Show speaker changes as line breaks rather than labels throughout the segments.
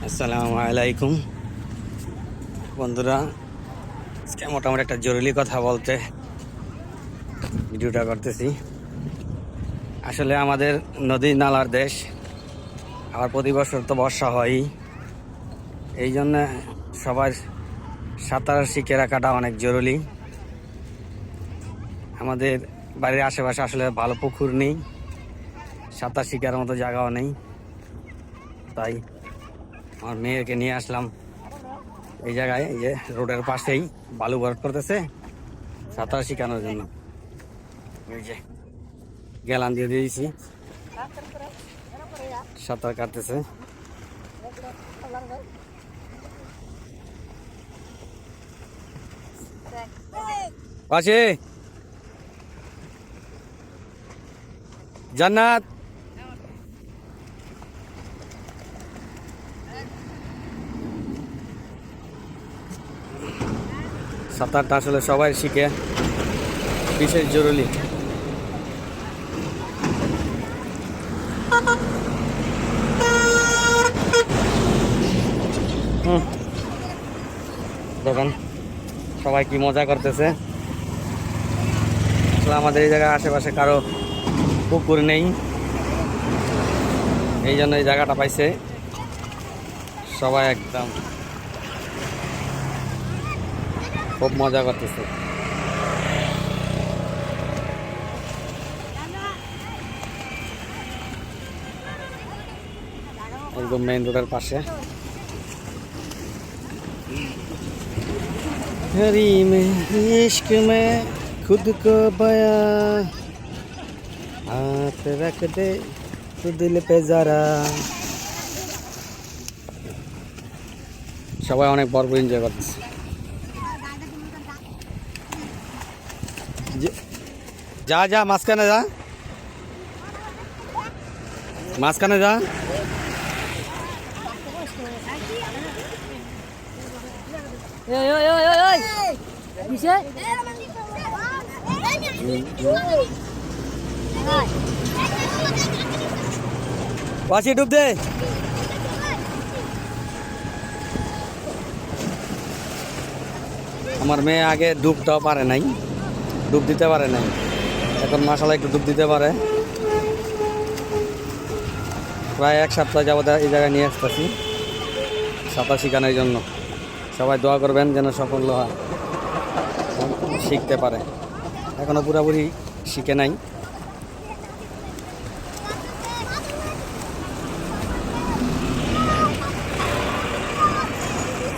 আসসালামু আলাইকুম বন্ধুরা, আজকে মোটামুটি একটা জরুরি কথা বলতে ভিডিওটা করতেছি। আসলে আমাদের নদী নালার দেশ, আবার প্রতি বছর তো বর্ষা হয়ই, এই জন্য সবার সাঁতার শিখে রাখাটা অনেক জরুরি। আমাদের বাড়ির আশেপাশে আসলে ভালো পুকুর নেই, সাঁতার শিখার মতো জায়গাও নেই, তাই আমার মেয়েকে নিয়ে আসলাম এই জায়গায়। এই যে রোডের পাশেই বালু ভরাট করতেছে সাঁতার শেখানোর জন্য। এই যে গেলান দিয়ে দিয়েছি, সাঁতার কাটতেছে। পাশে জান্নাত, সাঁতারটা আসলে সবাই শিখে, বিশেষ জরুরি। দেখেন সবাই কি মজা করতেছে। আসলে আমাদের এই জায়গায় আশেপাশে কারো পুকুর নেই, এই জন্য এই জায়গাটা পাইছে, সবাই একদম খুব মজা করতেছে। একদম মেইন রোডের পাশে। हरी में इश्क में खुद को बया हाथ रख दे तो दिल पे जरा। সবাই অনেক ভরপুর এনজয় করতেছে। যা যা মাঝখানে যা, মাঝখানে যা। পাশে ডুব দে। আমার মেয়ে আগে ডুবটাও পারে নাই, ডুব দিতে পারে নাই, এখন মাশাআল্লাহ একটু ডুব দিতে পারে। প্রায় এক সপ্তাহ যাবত এই জায়গায় নিয়ে আসতেছি সাঁতার শেখানোর জন্য। সবাই দোয়া করবেন যেন সাফল্য হয়, শিখতে পারে। এখনো পুরোপুরি শিখে নাই।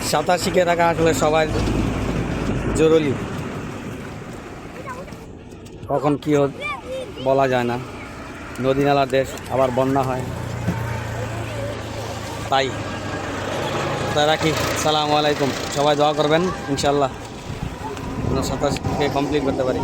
সাঁতার শিখে রাখা আসলে সবাই জরুরি। কখন কি বলা যায় না, নদী নালার দেশ, আবার বন্যা হয়, তাই রাখি। সালামু আলাইকুম, সবাই দোয়া করবেন ইনশাল্লাহ সাঁতার শিখে কমপ্লিট করতে পারি।